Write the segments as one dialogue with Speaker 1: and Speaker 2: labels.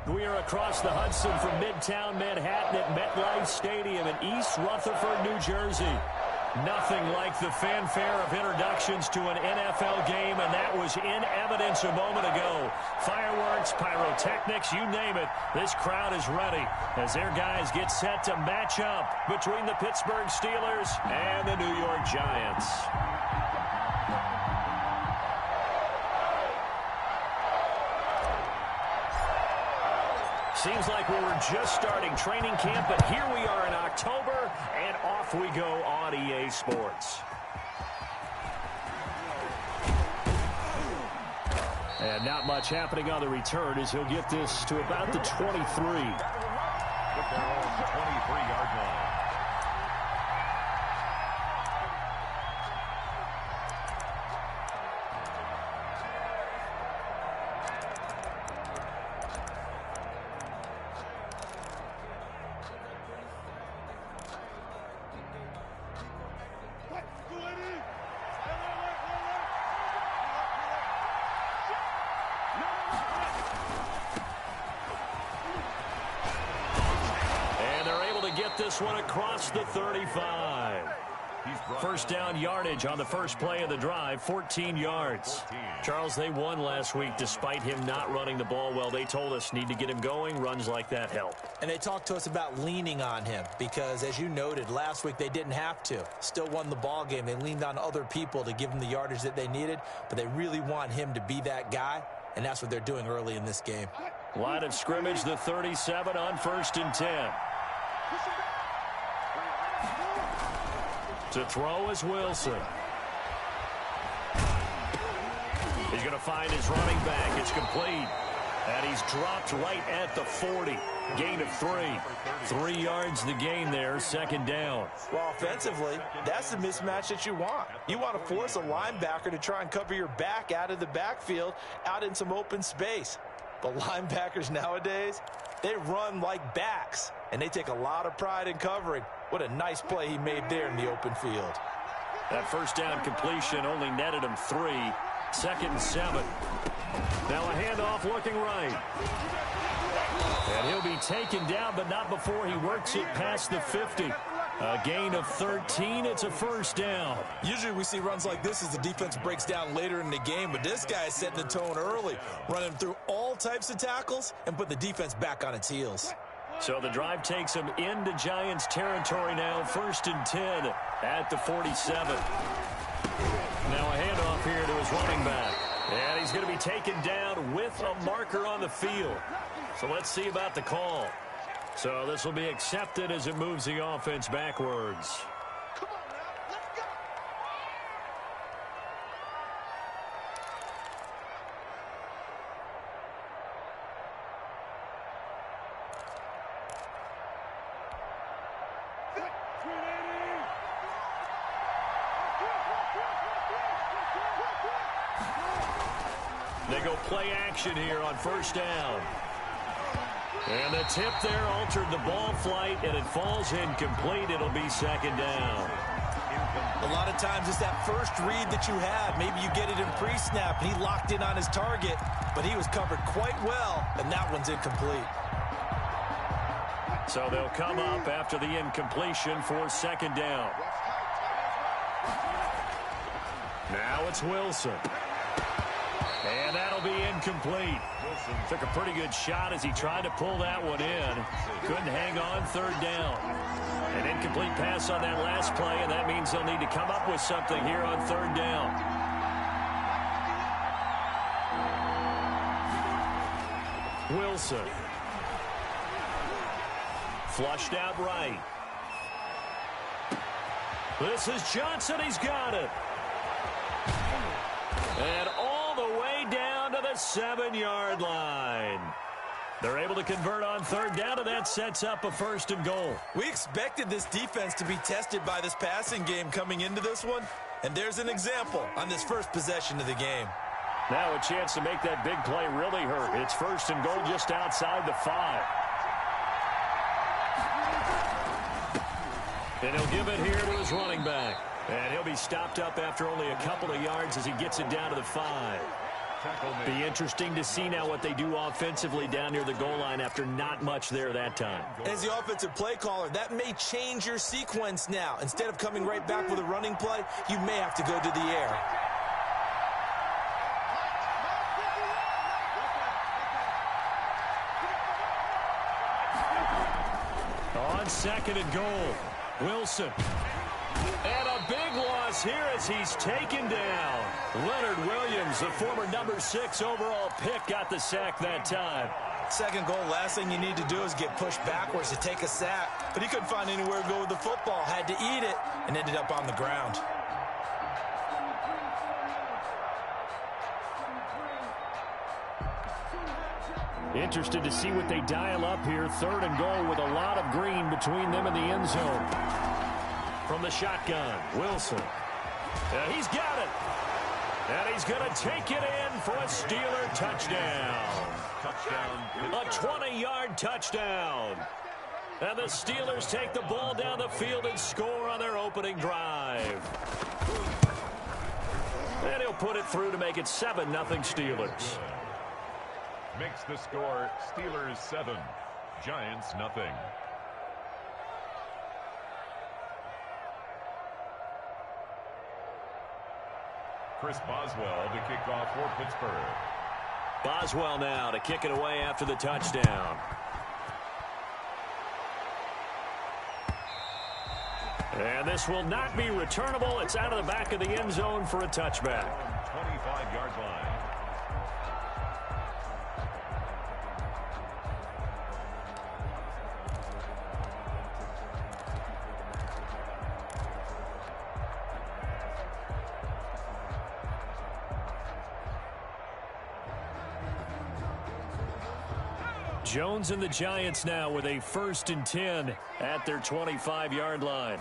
Speaker 1: We are across the Hudson from Midtown Manhattan at MetLife Stadium in East Rutherford, New Jersey. Nothing like the fanfare of introductions to an NFL game, and that was in evidence a moment ago. Fireworks, pyrotechnics, you name it. This crowd is ready as their guys get set to match up between the Pittsburgh Steelers and the New York Giants. Seems like we were just starting training camp, but here we are in October, and off we go on EA Sports. And not much happening on the return as he'll get this to about the 23. With their own 23-yard line. This one across the 35. First down yardage on the first play of the drive, 14 yards. Charles, they won last week despite him not running the ball well. They told us need to get him going. Runs like that help.
Speaker 2: And they talked to us about leaning on him because, as you noted, last week they didn't have to. Still won the ball game. They leaned on other people to give them the yardage that they needed, but they really want him to be that guy, and that's what they're doing early in this game.
Speaker 1: Line of scrimmage, the 37 on 1st and 10. To throw is Wilson. He's going to find his running back. It's complete. And he's dropped right at the 40. Gain of 3. 3 yards the gain there, second down.
Speaker 2: Well, offensively, that's the mismatch that you want. You want to force a linebacker to try and cover your back out of the backfield, out in some open space. But linebackers nowadays, they run like backs, and they take a lot of pride in covering. What a nice play he made there in the open field.
Speaker 1: That first down completion only netted him 3. 2nd and 7. Now a handoff looking right. And he'll be taken down, but not before he works it past the 50. A gain of 13. It's a first down.
Speaker 2: Usually we see runs like this as the defense breaks down later in the game, but this guy is setting the tone early, running through all types of tackles and put the defense back on its heels.
Speaker 1: So the drive takes him into Giants territory now. 1st and 10 at the 47. Now a handoff here to his running back. And he's going to be taken down with a marker on the field. So let's see about the call. So this will be accepted as it moves the offense backwards. They go play action here on first down. And the tip there altered the ball flight, and it falls incomplete. It'll be second down.
Speaker 2: A lot of times it's that first read that you have. Maybe you get it in pre-snap, and he locked in on his target, but he was covered quite well, and that one's incomplete.
Speaker 1: So they'll come up after the incompletion for second down. Now it's Wilson. And that'll be incomplete. Took a pretty good shot as he tried to pull that one in. Couldn't hang on, third down. An incomplete pass on that last play, and that means they'll need to come up with something here on third down. Wilson. Flushed out right. This is Johnson. He's got it. And all the way down to the 7-yard line. They're able to convert on third down, and that sets up a 1st and goal.
Speaker 2: We expected this defense to be tested by this passing game coming into this one, and there's an example on this first possession of the game.
Speaker 1: Now a chance to make that big play really hurt. It's 1st and goal just outside the 5. And he'll give it here to his running back. And he'll be stopped up after only a couple of yards as he gets it down to the 5. Be interesting to see now what they do offensively down near the goal line after not much there that time.
Speaker 2: As the offensive play caller, that may change your sequence now. Instead of coming right back with a running play, you may have to go to the air.
Speaker 1: On second and goal, Wilson. And a big loss here as he's taken down. Leonard Williams, the former number 6 overall pick, got the sack that time.
Speaker 2: Second goal, last thing you need to do is get pushed backwards to take a sack. But he couldn't find anywhere to go with the football. Had to eat it and ended up on the ground.
Speaker 1: Interested to see what they dial up here. Third and goal with a lot of green between them and the end zone. From the shotgun, Wilson. He's got it. And he's going to take it in for a Steeler touchdown. A 20-yard touchdown. And the Steelers take the ball down the field and score on their opening drive. And he'll put it through to make it 7-0 Steelers.
Speaker 3: Makes the score Steelers 7, Giants nothing. Chris Boswell to kick off for Pittsburgh.
Speaker 1: Boswell now to kick it away after the touchdown. And this will not be returnable. It's out of the back of the end zone for a touchback.
Speaker 3: 25-yard line.
Speaker 1: Jones and the Giants now with a 1st and 10 at their 25-yard line.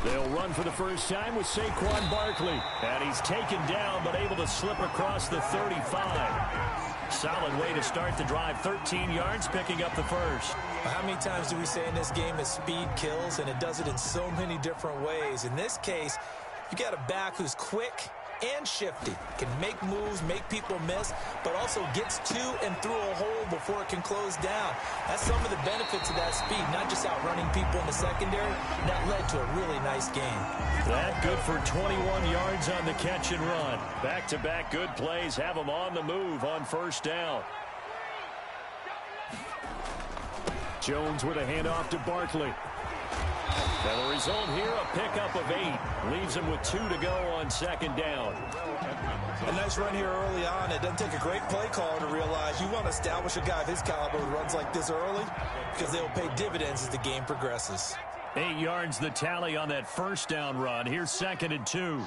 Speaker 1: They'll run for the first time with Saquon Barkley. And he's taken down but able to slip across the 35. Solid way to start the drive. 13 yards, picking up the first.
Speaker 2: How many times do we say in this game that speed kills, and it does it in so many different ways? In this case, you got a back who's quick and shifty, can make moves, make people miss, but also gets to and through a hole before it can close down. That's some of the benefits of that speed, not just outrunning people in the secondary. That led to a really nice game.
Speaker 1: That good for 21 yards on the catch and run. Back-to-back good plays have them on the move on first down. Jones with a handoff to Barkley. And the result here, a pickup of 8. Leaves him with 2 to go on second down.
Speaker 2: A nice run here early on. It doesn't take a great play caller to realize you want to establish a guy of his caliber who runs like this early, because they'll pay dividends as the game progresses.
Speaker 1: 8 yards the tally on that first down run. Here's 2nd and 2.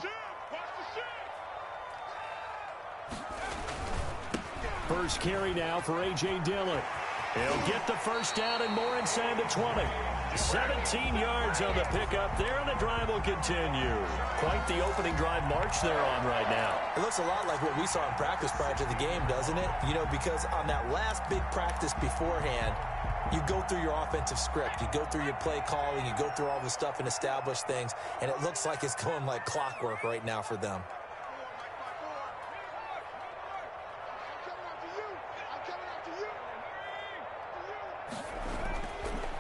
Speaker 1: First carry now for A.J. Dillon. He'll get the first down and more inside the 20. 17 yards on the pickup there, and the drive will continue. Quite the opening drive march they're on right now.
Speaker 2: It looks a lot like what we saw in practice prior to the game, doesn't it? You know, because on that last big practice beforehand, you go through your offensive script. You go through your play calling. You go through all the stuff and establish things, and it looks like it's going like clockwork right now for them.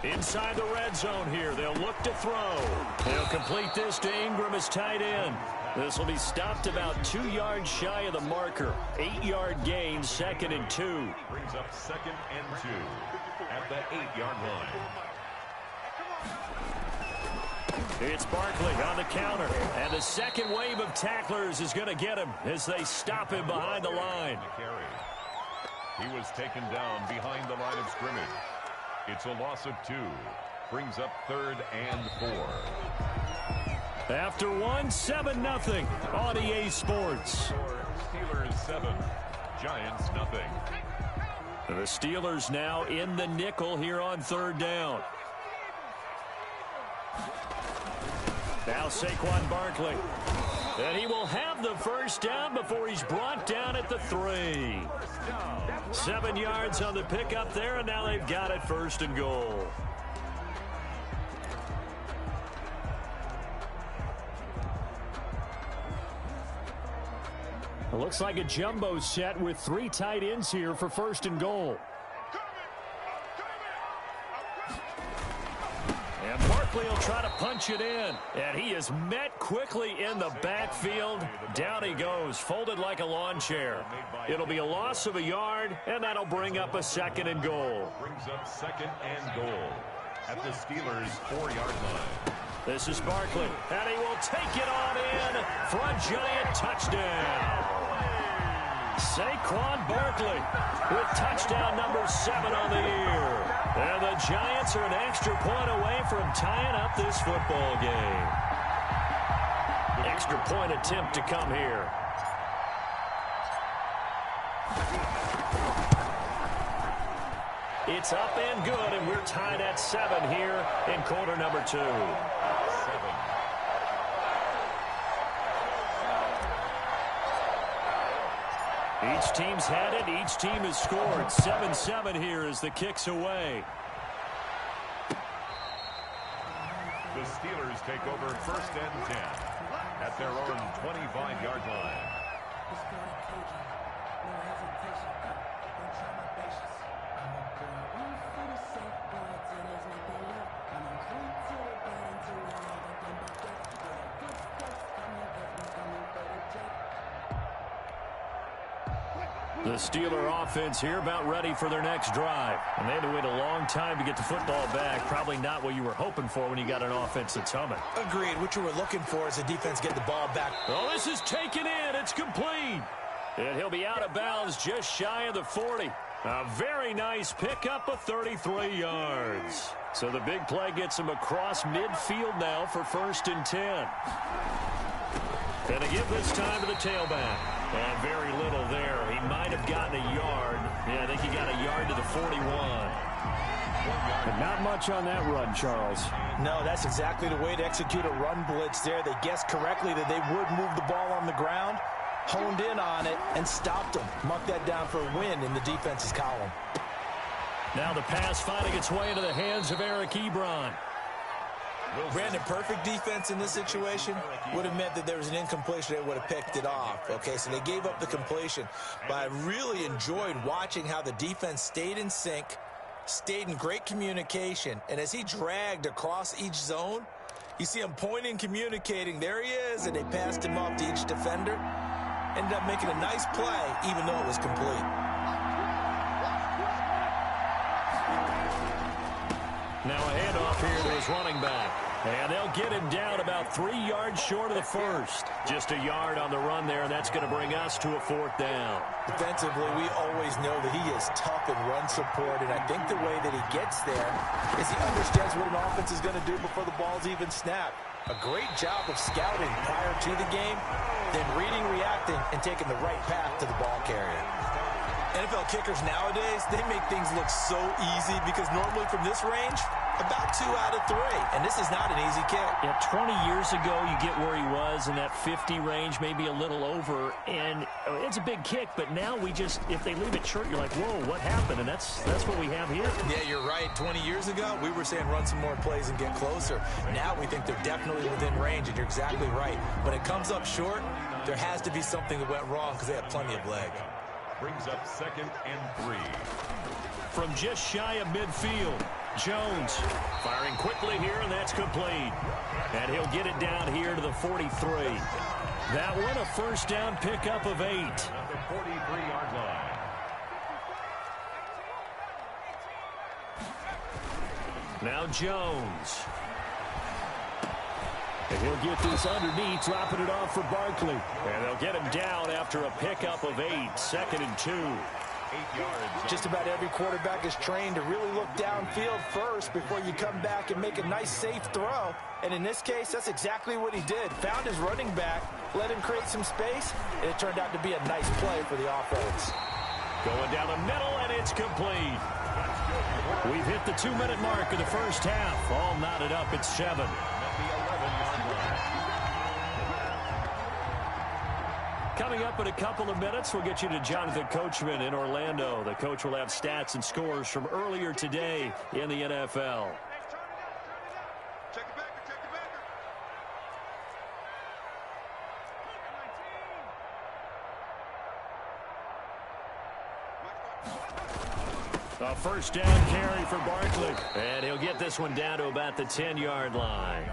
Speaker 1: Inside the red zone here. They'll look to throw. They'll complete this to Ingram as tight end. This will be stopped about 2 yards shy of the marker. 8-yard gain, 2nd and 2.
Speaker 3: Brings up 2nd and 2 at the 8-yard line.
Speaker 1: It's Barkley on the counter. And the second wave of tacklers is going to get him as they stop him behind the line.
Speaker 3: He was taken down behind the line of scrimmage. It's a loss of 2. Brings up 3rd and 4.
Speaker 1: After 1, 7-0 on EA Sports.
Speaker 3: Steelers 7, Giants nothing.
Speaker 1: The Steelers now in the nickel here on 3rd down. Now Saquon Barkley. And he will have the first down before he's brought down at the 3. 7 yards on the pickup there, and now they've got it 1st and goal. It looks like a jumbo set with 3 tight ends here for 1st and goal. And Barkley will try to punch it in. And he is met quickly in the backfield. Down he goes, folded like a lawn chair. It'll be a loss of a yard, and that'll bring up a 2nd and goal.
Speaker 3: Brings up 2nd and goal at the Steelers' 4-yard line.
Speaker 1: This is Barkley, and he will take it on in for a giant touchdown. Saquon Barkley with touchdown number 7 on the year. And the Giants are an extra point away from tying up this football game. Extra point attempt to come here. It's up and good, and we're tied at 7 here in quarter number 2. Each team's had it. Each team has scored. 7-7 here as the kick's away.
Speaker 3: The Steelers take over 1st and 10 at their own 25-yard line.
Speaker 1: The Steeler offense here about ready for their next drive. And they had to wait a long time to get the football back. Probably not what you were hoping for when you got an offense that's humming.
Speaker 2: Agreed. What you were looking for is the defense get the ball back.
Speaker 1: Oh, this is taken in. It's complete. And he'll be out of bounds just shy of the 40. A very nice pickup of 33 yards. So the big play gets him across midfield now for 1st and 10. Going to give this time to the tailback. And very little there. He might have gotten a yard. Yeah, I think he got a yard to the 41.
Speaker 4: But not much on that run, Charles.
Speaker 2: No, that's exactly the way to execute a run blitz there. They guessed correctly that they would move the ball on the ground, honed in on it, and stopped them. Mark that down for a win in the defense's column.
Speaker 1: Now the pass finding its way into the hands of Eric Ebron.
Speaker 2: Brandon, perfect defense in this situation would have meant that there was an incompletion that would have picked it off. Okay, so they gave up the completion. But I really enjoyed watching how the defense stayed in sync, stayed in great communication, and as he dragged across each zone, you see him pointing, communicating. There he is, and they passed him off to each defender. Ended up making a nice play, even though it was complete.
Speaker 1: Now a handoff here to his running back. And they'll get him down about 3 yards short of the 1st. Just a yard on the run there, and that's going to bring us to a 4th down.
Speaker 2: Defensively, we always know that he is tough in run support, and I think the way that he gets there is he understands what an offense is going to do before the ball's even snapped. A great job of scouting prior to the game, then reading, reacting, and taking the right path to the ball carrier. NFL kickers nowadays, they make things look so easy because normally from this range, about 2 out of 3. And this is not an easy kick.
Speaker 1: Yeah, 20 years ago, you get where he was in that 50 range, maybe a little over. And it's a big kick, but now we just, if they leave it short, you're like, whoa, what happened? And that's what we have here.
Speaker 2: Yeah, you're right. 20 years ago, we were saying run some more plays and get closer. Now we think they're definitely within range, and you're exactly right. When it comes up short, there has to be something that went wrong because they have plenty of leg.
Speaker 3: Brings up 2nd and 3.
Speaker 1: From just shy of midfield, Jones firing quickly here, and that's complete. And he'll get it down here to the 43. That one a 1st down pickup of 8.
Speaker 3: At the 43-yard line.
Speaker 1: Now Jones. And he'll get this underneath, dropping it off for Barkley. And they'll get him down after a pickup of 8, 2nd and 2.
Speaker 3: 8 yards.
Speaker 2: Just about every quarterback is trained to really look downfield first before you come back and make a nice, safe throw. And in this case, that's exactly what he did. Found his running back, let him create some space, and it turned out to be a nice play for the offense.
Speaker 1: Going down the middle, and it's complete. We've hit the 2-minute mark of the first half. All knotted up at 7. Coming up in a couple of minutes, we'll get you to Jonathan Coachman in Orlando. The coach will have stats and scores from earlier today in the NFL. A first down carry for Barkley. And he'll get this one down to about the 10-yard line.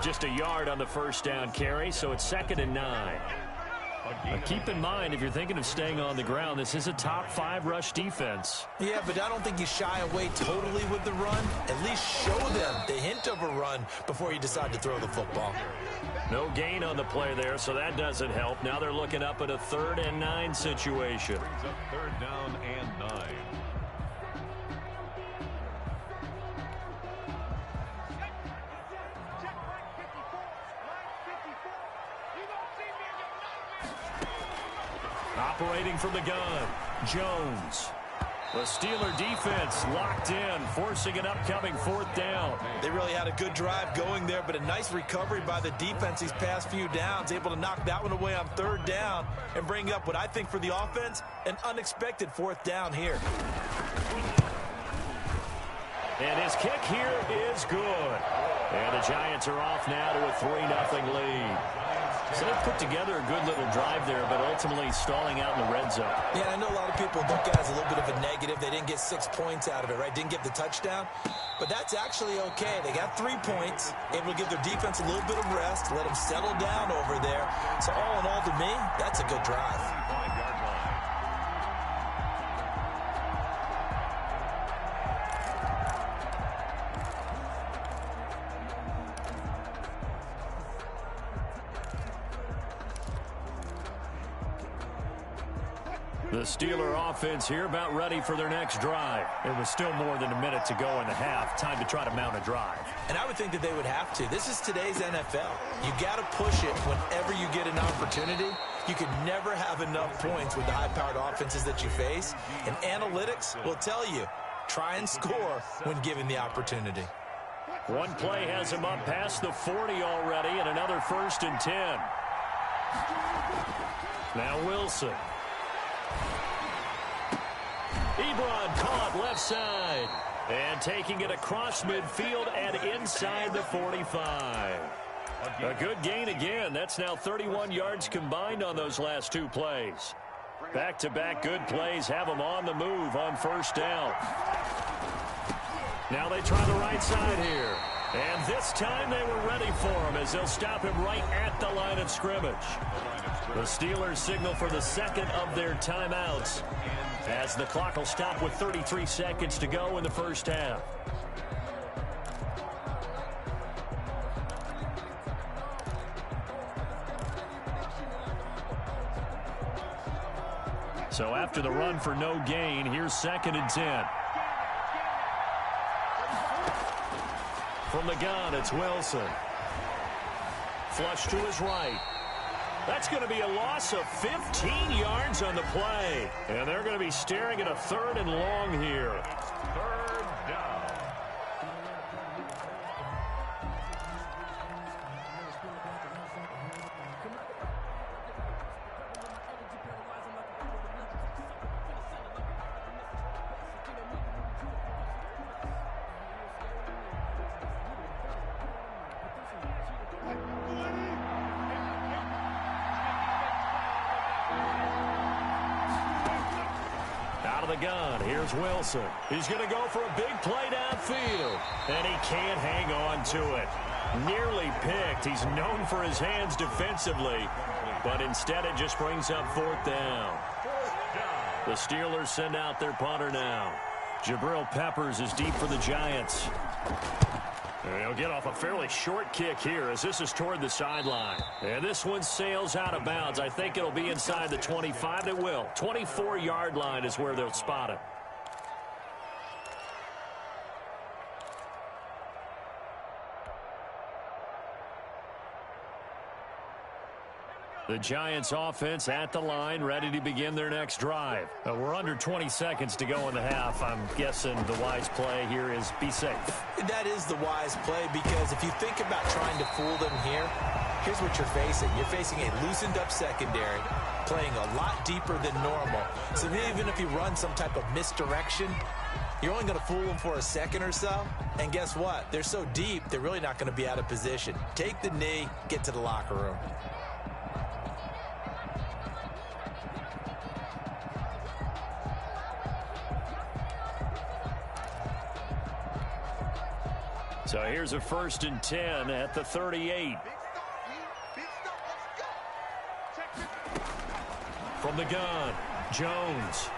Speaker 1: Just a yard on the first down carry, so it's 2nd and 9. Keep in mind, if you're thinking of staying on the ground, this is a top 5 rush defense.
Speaker 2: Yeah, but I don't think you shy away totally with the run. At least show them the hint of a run before you decide to throw the football.
Speaker 1: No gain on the play there, so that doesn't help. Now they're looking up at a 3rd and 9 situation.
Speaker 3: Brings up 3rd down and 9.
Speaker 1: Operating from the gun, Jones. The Steeler defense locked in, forcing an upcoming 4th down.
Speaker 2: They really had a good drive going there, but a nice recovery by the defense these past few downs, able to knock that one away on 3rd down and bring up what I think for the offense, an unexpected 4th down here.
Speaker 1: And his kick here is good. And the Giants are off now to a 3-0 lead. So they put together a good little drive there, but ultimately stalling out in the red zone.
Speaker 2: Yeah, I know a lot of people look at it as a little bit of a negative. They didn't get 6 points out of it, right? Didn't get the touchdown. But that's actually okay. They got 3 points, able to give their defense a little bit of rest, let them settle down over there. So all in all, to me, that's a good drive.
Speaker 1: The Steeler offense here about ready for their next drive. It was still more than a minute to go in the half. Time to try to mount a drive.
Speaker 2: And I would think that they would have to. This is today's NFL. You got to push it whenever you get an opportunity. You can never have enough points with the high-powered offenses that you face. And analytics will tell you, try and score when given the opportunity.
Speaker 1: One play has him up past the 40 already, and another 1st and 10. Now Wilson. Ebron caught left side. And taking it across midfield and inside the 45. A good gain again. That's now 31 yards combined on those last 2 plays. Back-to-back good plays have them on the move on 1st down. Now they try the right side here. And this time they were ready for him as they'll stop him right at the line of scrimmage. The Steelers signal for the 2nd of their timeouts, as the clock will stop with 33 seconds to go in the 1st half. So after the run for no gain, here's 2nd and 10. From the gun, it's Wilson. Flush to his right. That's going to be a loss of 15 yards on the play. And they're going to be staring at a 3rd and long here.
Speaker 3: 3rd down.
Speaker 1: Gun. Here's Wilson. He's going to go for a big play downfield. And he can't hang on to it. Nearly picked. He's known for his hands defensively. But instead it just brings up 4th down. The Steelers send out their punter now. Jabril Peppers is deep for the Giants. And he'll get off a fairly short kick here as this is toward the sideline. And this one sails out of bounds. I think it'll be inside the 25. It will. 24-yard line is where they'll spot it. The Giants offense at the line, ready to begin their next drive. We're under 20 seconds to go in the half. I'm guessing the wise play here is be safe.
Speaker 2: That is the wise play, because if you think about trying to fool them here, here's what you're facing. You're facing a loosened up secondary, playing a lot deeper than normal. So even if you run some type of misdirection, you're only going to fool them for a second or so. And guess what? They're so deep, they're really not going to be out of position. Take the knee, get to the locker room.
Speaker 1: So here's a 1st and 10 at the 38. From the gun, Jones.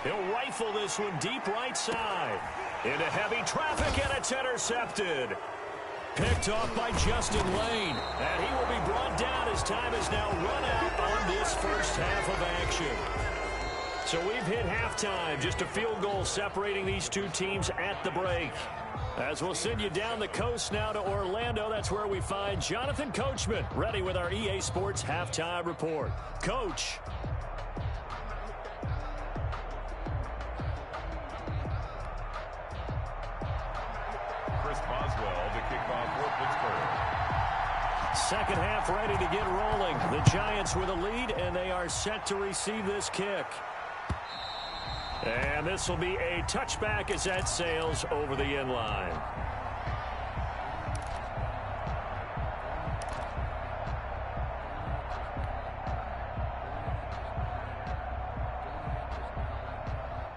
Speaker 1: He'll rifle this one deep right side. Into heavy traffic, and it's intercepted. Picked off by Justin Lane. And he will be brought down as time is now run out on this first half of action. So we've hit halftime. Just a field goal separating these two teams at the break. As we'll send you down the coast now to Orlando, that's where we find Jonathan Coachman, ready with our EA Sports Halftime Report. Coach.
Speaker 3: Chris Boswell to kick off for Pittsburgh.
Speaker 1: Second half ready to get rolling. The Giants with a lead, and they are set to receive this kick. And this will be a touchback as that sails over the end line.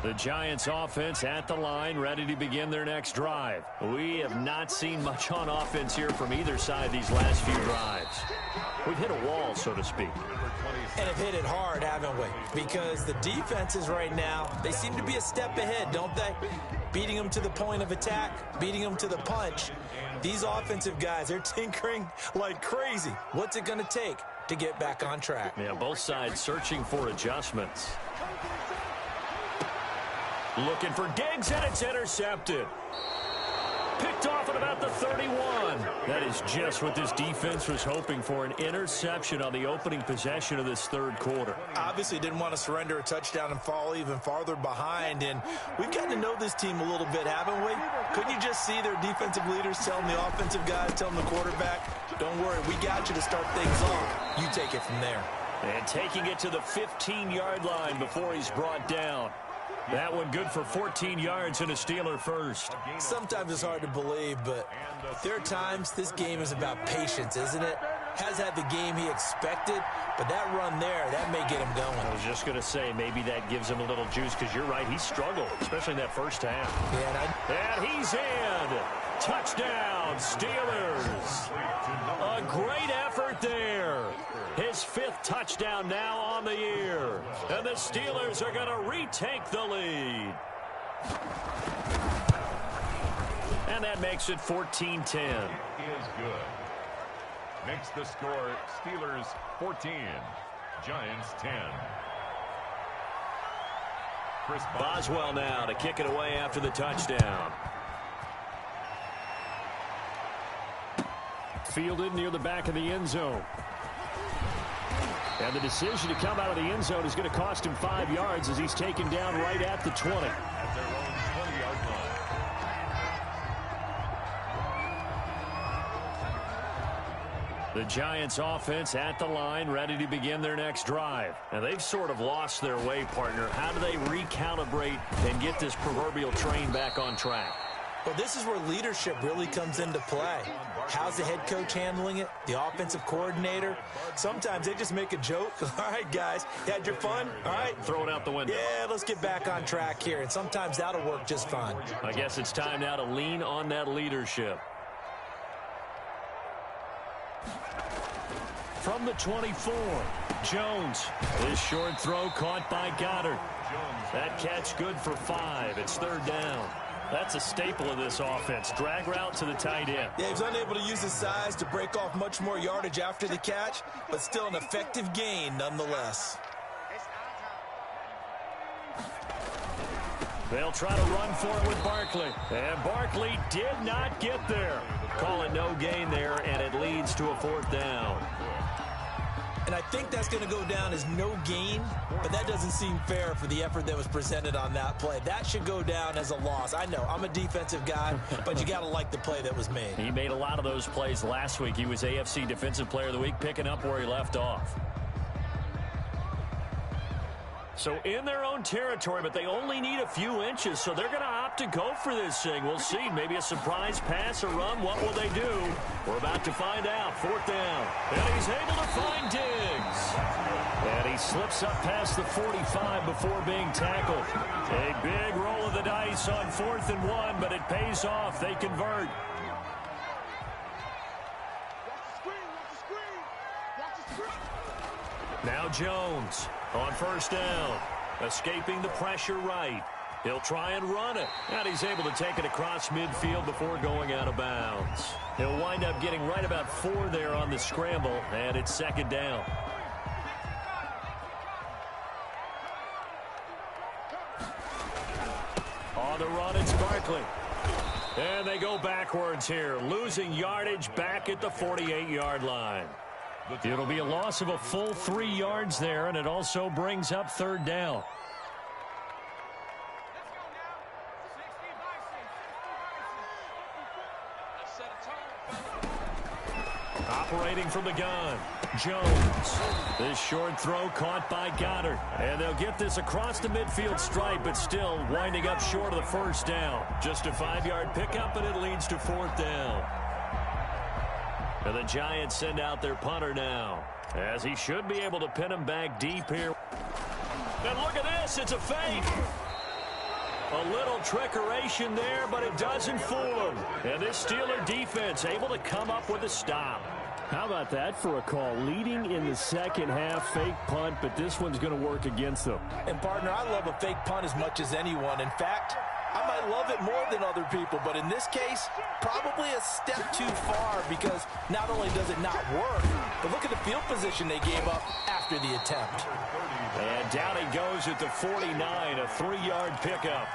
Speaker 1: The Giants offense at the line, ready to begin their next drive. We have not seen much on offense here from either side these last few drives. We've hit a wall, so to speak.
Speaker 2: And have hit it hard, haven't we? Because the defenses right now, they seem to be a step ahead, don't they? Beating them to the point of attack, beating them to the punch. These offensive guys, they're tinkering like crazy. What's it going to take to get back on track?
Speaker 1: Yeah, both sides searching for adjustments. Looking for Diggs, and it's intercepted. Picked off at about the 31. That is just what this defense was hoping for, an interception on the opening possession of this third quarter.
Speaker 2: Obviously didn't want to surrender a touchdown and fall even farther behind, and we've gotten to know this team a little bit, haven't we? Couldn't you just see their defensive leaders telling the offensive guys, telling the quarterback, don't worry, we got you to start things off. You take it from there.
Speaker 1: And taking it to the 15-yard line before he's brought down. That one good for 14 yards and a Steeler first.
Speaker 2: Sometimes it's hard to believe, but there are times this game is about patience, isn't it? Has had the game he expected, but that run there, that may get him going.
Speaker 1: I was just going to say, maybe that gives him a little juice, because you're right, he struggled, especially in that first half.
Speaker 2: Yeah,
Speaker 1: and he's in. Touchdown, Steelers. A great effort there. His 5th touchdown now on the year. And the Steelers are going to retake the lead. And that makes it 14-10.
Speaker 3: Is good. Makes the score Steelers 14, Giants 10. Chris
Speaker 1: Boswell now to kick it away after the touchdown. Fielded near the back of the end zone. And the decision to come out of the end zone is going to cost him 5 yards as he's taken down right at the 20.
Speaker 3: At their own 20-yard line.
Speaker 1: The Giants offense at the line, ready to begin their next drive. And they've sort of lost their way, partner. How do they recalibrate and get this proverbial train back on track?
Speaker 2: Well, this is where leadership really comes into play. How's the head coach handling it? The offensive coordinator? Sometimes they just make a joke. All right, guys, you had your fun? All right.
Speaker 1: Throw it out the window.
Speaker 2: Yeah, let's get back on track here. And sometimes that'll work just fine.
Speaker 1: I guess it's time now to lean on that leadership. From the 24, Jones. This short throw caught by Goddard. That catch good for 5. It's 3rd down. That's a staple of this offense. Drag route to the tight end.
Speaker 2: Yeah, he was unable to use his size to break off much more yardage after the catch, but still an effective gain nonetheless.
Speaker 1: They'll try to run for it with Barkley. And Barkley did not get there. Call it no gain there, and it leads to a 4th down.
Speaker 2: And I think that's going to go down as no gain, but that doesn't seem fair for the effort that was presented on that play. That should go down as a loss. I know, I'm a defensive guy, but you got to like the play that was made.
Speaker 1: He made a lot of those plays last week. He was AFC Defensive Player of the Week, picking up where he left off. So in their own territory, but they only need a few inches, so they're going to opt to go for this thing. We'll see. Maybe a surprise pass or run. What will they do? We're about to find out. 4th down. And he's able to find Diggs. And he slips up past the 45 before being tackled. A big roll of the dice on 4th and 1, but it pays off. They convert. Now Jones on 1st down. Escaping the pressure right. He'll try and run it. And he's able to take it across midfield before going out of bounds. He'll wind up getting right about 4 there on the scramble, and it's 2nd down. On the run, it's Barkley. And they go backwards here, losing yardage back at the 48-yard line. It'll be a loss of a full 3 yards there, and it also brings up 3rd down. Operating from the gun, Jones. This short throw caught by Goddard. And they'll get this across the midfield stripe, but still winding up short of the 1st down. Just a 5-yard pickup, and it leads to 4th down. And the Giants send out their punter now, as he should be able to pin him back deep here. And look at this, it's a fake. A little trickeration there, but it doesn't fool him. And this Steeler defense able to come up with a stop.
Speaker 4: How about that for a call? Leading in the 2nd half, fake punt, but this one's going to work against them.
Speaker 2: And, partner, I love a fake punt as much as anyone. In fact, I might love it more than other people, but in this case, probably a step too far, because not only does it not work, but look at the field position they gave up after the attempt.
Speaker 1: And down he goes at the 49, a 3-yard pickup.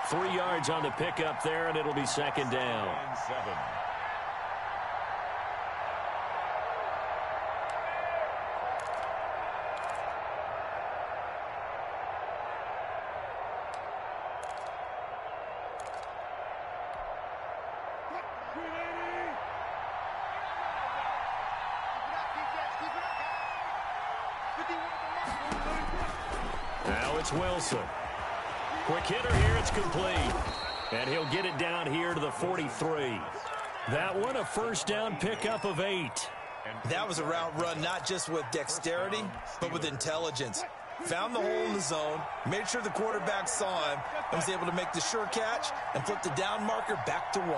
Speaker 1: 3 yards on the pickup there, and it'll be 2nd down. Now it's Wilson. Quick hitter here, it's complete. And he'll get it down here to the 43. That one a 1st down pickup of 8.
Speaker 2: That was a route run not just with dexterity, but with intelligence. Found the hole in the zone, made sure the quarterback saw him, and was able to make the sure catch and flip the down marker back to 1.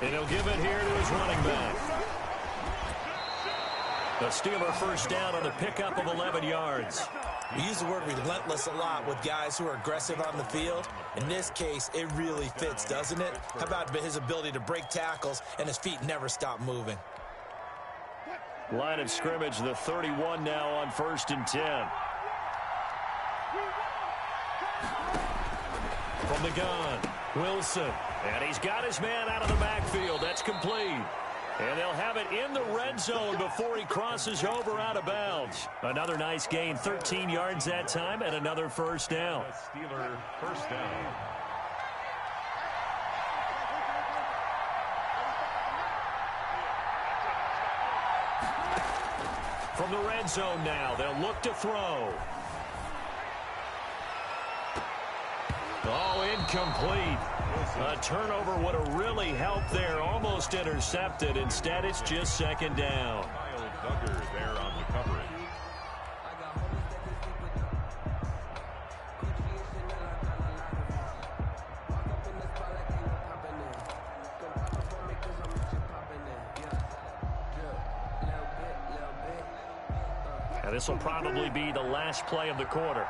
Speaker 1: And he'll give it here to his running back. The Steeler 1st down on a pickup of 11 yards.
Speaker 2: We use the word relentless a lot with guys who are aggressive on the field. In this case, it really fits, doesn't it? How about his ability to break tackles and his feet never stop moving?
Speaker 1: Line of scrimmage, the 31 now on 1st and 10. From the gun, Wilson. And he's got his man out of the backfield. That's complete. And they'll have it in the red zone before he crosses over out of bounds. Another nice gain, 13 yards that time, and another 1st down.
Speaker 3: Steeler 1st down.
Speaker 1: From the red zone now, they'll look to throw. Oh, incomplete. A turnover would have really helped there. Almost intercepted. Instead, it's just 2nd down.
Speaker 3: Kyle Duggar there on the coverage.
Speaker 1: And this will probably be the last play of the quarter.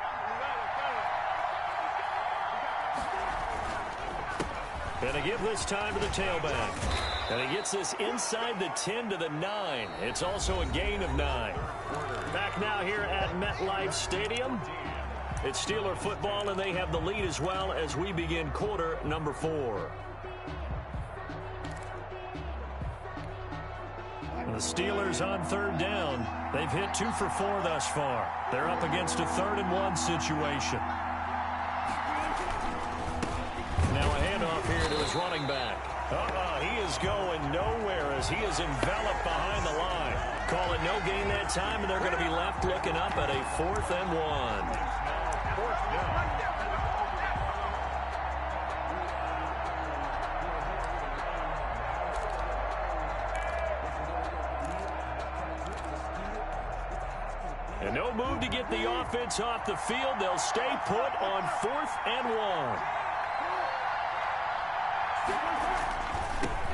Speaker 1: And they give this time to the tailback. And he gets this inside the 10 to the 9. It's also a gain of 9. Back now here at MetLife Stadium. It's Steeler football, and they have the lead as well as we begin quarter number 4. The Steelers on 3rd down. They've hit 2 for 4 thus far. They're up against a 3rd and 1 situation. Now a handoff here to his running back. He is going nowhere as he is enveloped behind the line. Call it no gain that time, and they're going to be left looking up at a 4th and 1.
Speaker 3: 4th down.
Speaker 1: And no move to get the offense off the field. They'll stay put on 4th and 1.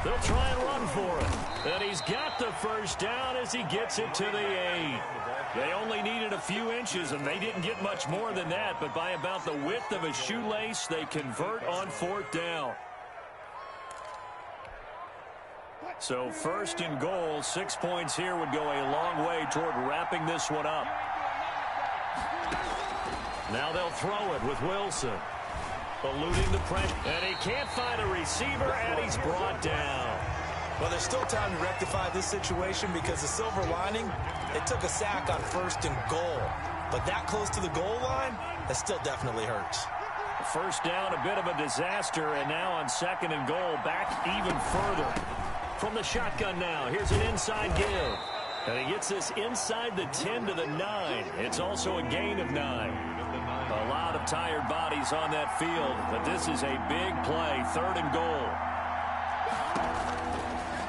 Speaker 1: They'll try and run for it. And he's got the first down as he gets it to the 8. They only needed a few inches, and they didn't get much more than that. But by about the width of a shoelace, they convert on 4th down. So 1st and goal, 6 points here would go a long way toward wrapping this one up. Now they'll throw it with Wilson. Eluding the pressure, and he can't find a receiver, and he's brought down.
Speaker 2: Well, there's still time to rectify this situation because the silver lining, it took a sack on 1st and goal. But that close to the goal line, that still definitely hurts.
Speaker 1: First down, a bit of a disaster, and now on 2nd and goal, back even further. From the shotgun now, here's an inside give. And he gets this inside the 10 to the 9. It's also a gain of 9. A lot of tired bodies on that field, but this is a big play, 3rd and goal.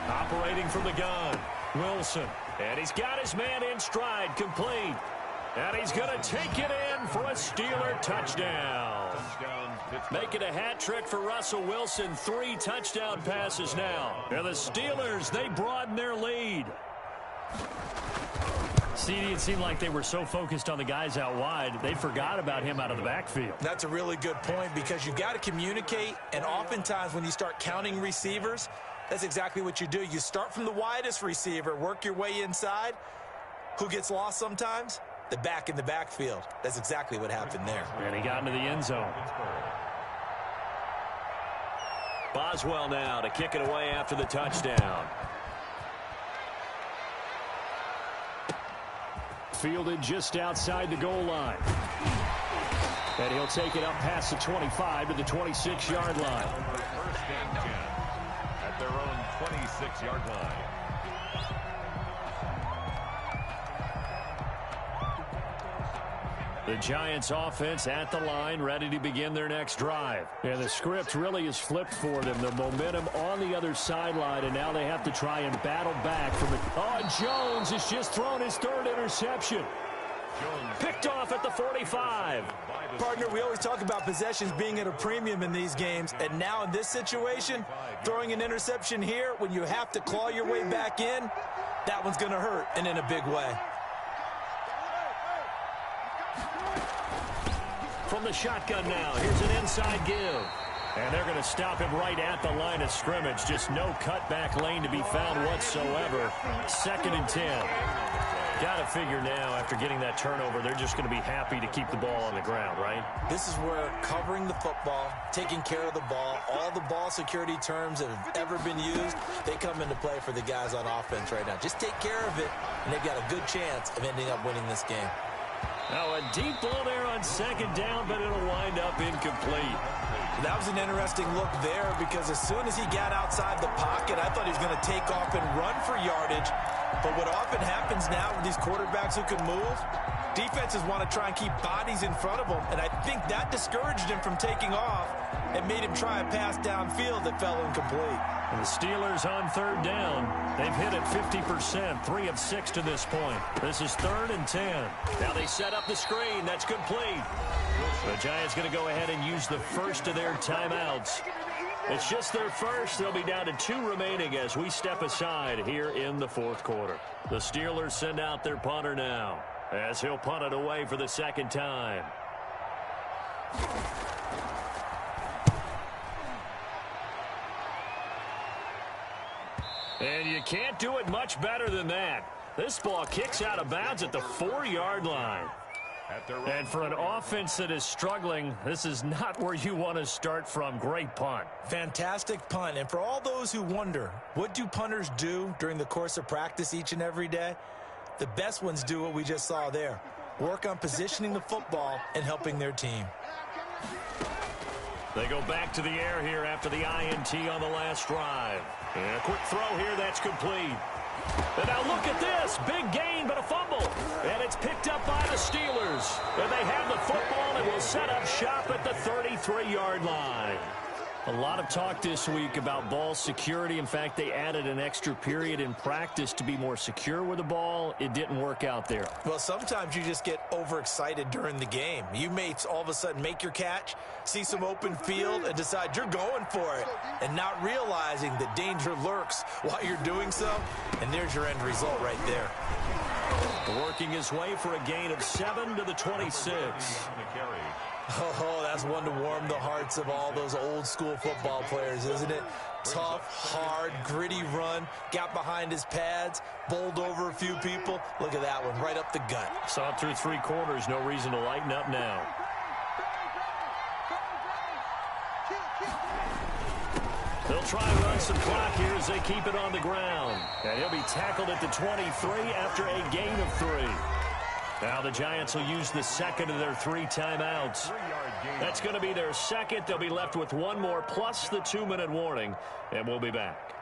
Speaker 1: Operating from the gun, Wilson. And he's got his man in stride, complete. And he's going to take it in for a Steeler touchdown. Make it a hat trick for Russell Wilson. 3 touchdown passes now. And the Steelers, they broaden their lead. CD, it seemed like they were so focused on the guys out wide, they forgot about him out of the backfield.
Speaker 2: That's a really good point because you got to communicate, and oftentimes when you start counting receivers, that's exactly what you do. You start from the widest receiver, work your way inside. Who gets lost sometimes? The back in the backfield. That's exactly what happened there.
Speaker 1: And he got into the end zone. Boswell now to kick it away after the touchdown. Fielded just outside the goal line. And he'll take it up past the 25 to the 26-yard line.
Speaker 3: 1st and 10 at their own 26-yard line.
Speaker 1: The Giants offense at the line, ready to begin their next drive. And the script really is flipped for them. The momentum on the other sideline, and now they have to try and battle back from it. Oh, Jones has just thrown his 3rd interception. Picked off at the 45.
Speaker 2: Partner, we always talk about possessions being at a premium in these games, and now in this situation, throwing an interception here when you have to claw your way back in, that one's going to hurt, and in a big way.
Speaker 1: From the shotgun now, here's an inside give. And they're going to stop him right at the line of scrimmage. Just no cutback lane to be found whatsoever. 2nd and 10. Got to figure now, after getting that turnover, they're just going to be happy to keep the ball on the ground, right?
Speaker 2: This is where covering the football, taking care of the ball, all the ball security terms that have ever been used, they come into play for the guys on offense right now. Just take care of it, and they've got a good chance of ending up winning this game.
Speaker 1: Now a deep ball there on 2nd down, but it'll wind up incomplete.
Speaker 2: That was an interesting look there because as soon as he got outside the pocket, I thought he was going to take off and run for yardage. But what often happens now with these quarterbacks who can move, defenses want to try and keep bodies in front of them, and I think that discouraged him from taking off and made him try a pass downfield that fell incomplete.
Speaker 1: And the Steelers on 3rd down. They've hit it 50%, 3 of 6 to this point. This is 3rd and 10. Now they set up the screen. That's complete. The Giants going to go ahead and use the first of their timeouts. It's just their first. They'll be down to 2 remaining as we step aside here in the 4th quarter. The Steelers send out their punter now as he'll punt it away for the 2nd time. And you can't do it much better than that. This ball kicks out of bounds at the 4-yard line. And for an offense that is struggling, this is not where you want to start from. Great punt.
Speaker 2: Fantastic punt. And for all those who wonder, what do punters do during the course of practice each and every day? The best ones do what we just saw there. Work on positioning the football and helping their team.
Speaker 1: They go back to the air here after the INT on the last drive. And a quick throw here, that's complete. And now look at this. Big gain, but a fumble. And it's picked up by the Steelers. And they have the football and will set up shop at the 33-yard line. A lot of talk this week about ball security. In fact, they added an extra period in practice to be more secure with the ball. It didn't work out there.
Speaker 2: Well, sometimes you just get overexcited during the game. You may all of a sudden make your catch, see some open field, and decide you're going for it, and not realizing the danger lurks while you're doing so. And there's your end result right there.
Speaker 1: Working his way for a gain of 7 to the 26.
Speaker 2: Oh, that's one to warm the hearts of all those old school football players, isn't it? Tough, hard, gritty run, got behind his pads, bowled over a few people. Look at that one, right up the gut.
Speaker 1: Saw it through 3 quarters, no reason to lighten up now. They'll try and run some clock here as they keep it on the ground. And he'll be tackled at the 23 after a gain of 3. Now the Giants will use the second of their 3 timeouts. That's going to be their second. They'll be left with 1 more plus the 2-minute warning, and we'll be back.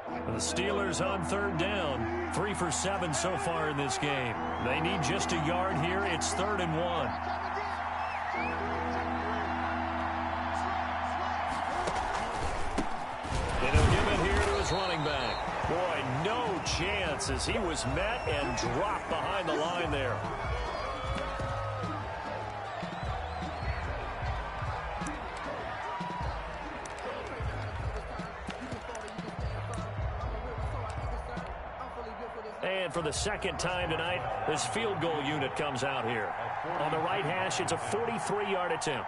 Speaker 1: The Steelers on 3rd down. 3 for 7 so far in this game. They need just a yard here. It's 3rd and 1. Running back. Boy, no chance as he was met and dropped behind the line there. And for the second time tonight, this field goal unit comes out here. On the right hash, it's a 43-yard attempt.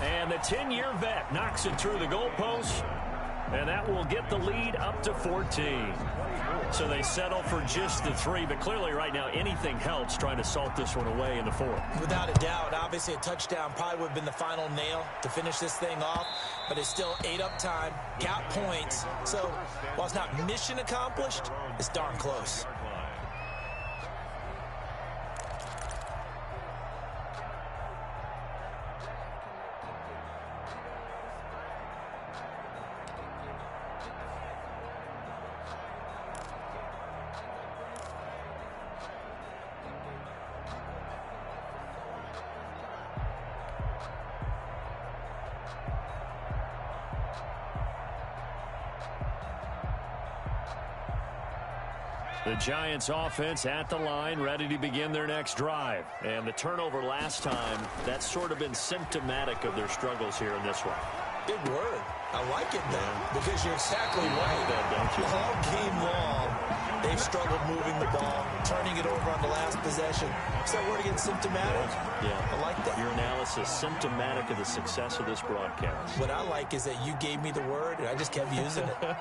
Speaker 1: And the 10-year vet knocks it through the goalpost, and that will get the lead up to 14. So they settle for just the 3, but clearly right now anything helps trying to salt this one away in the 4th.
Speaker 2: Without a doubt, obviously a touchdown probably would have been the final nail to finish this thing off, but it's still 8 up time, got points. So while it's not mission accomplished, it's darn close.
Speaker 1: The Giants offense at the line, ready to begin their next drive. And the turnover last time, that's sort of been symptomatic of their struggles here in this one.
Speaker 2: Big word. I like it, though, because you're exactly right.
Speaker 1: Don't you?
Speaker 2: All game long, they've struggled moving the ball, turning it over on the last possession. Is that word again, symptomatic?
Speaker 1: Yeah.
Speaker 2: I like that.
Speaker 1: Your analysis, symptomatic of the success of this broadcast.
Speaker 2: What I like is that you gave me the word, and I just kept using it.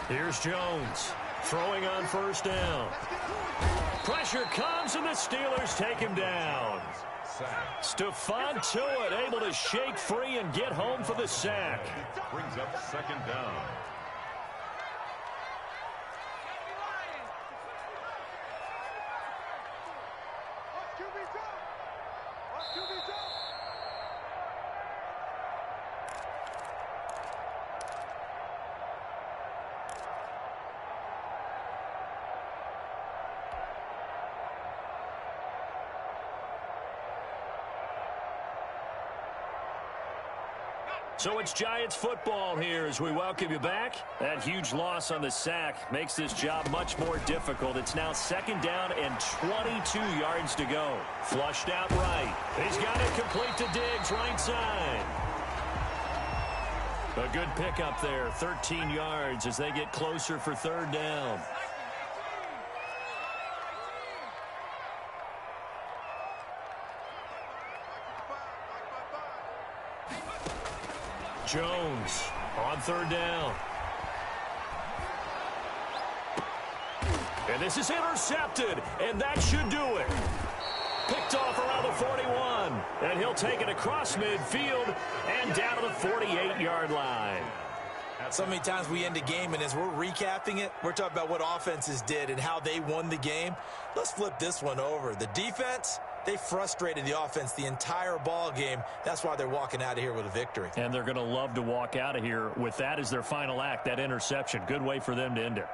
Speaker 1: Here's Jones throwing on 1st down. Pressure comes, and the Steelers take him down. Stephon Tuitt able to shake free and get home for the sack.
Speaker 3: Brings up 2nd down.
Speaker 1: So it's Giants football here as we welcome you back. That huge loss on the sack makes this job much more difficult. It's now 2nd down and 22 yards to go. Flushed out right. He's got it complete to Diggs, right side. A good pickup there, 13 yards as they get closer for 3rd down. Jones on 3rd down. And this is intercepted, and that should do it. Picked off around the 41, and he'll take it across midfield and down to the 48-yard line.
Speaker 2: So many times we end a game, and as we're recapping it, we're talking about what offenses did and how they won the game. Let's flip this one over. The defense, they frustrated the offense the entire ball game. That's why they're walking out of here with a victory.
Speaker 1: And they're going to love to walk out of here with that as their final act, that interception. Good way for them to end it.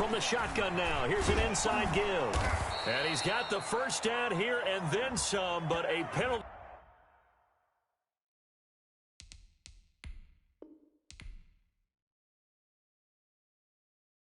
Speaker 1: From the shotgun now, here's an inside give. And he's got the first down here and then some, but a penalty.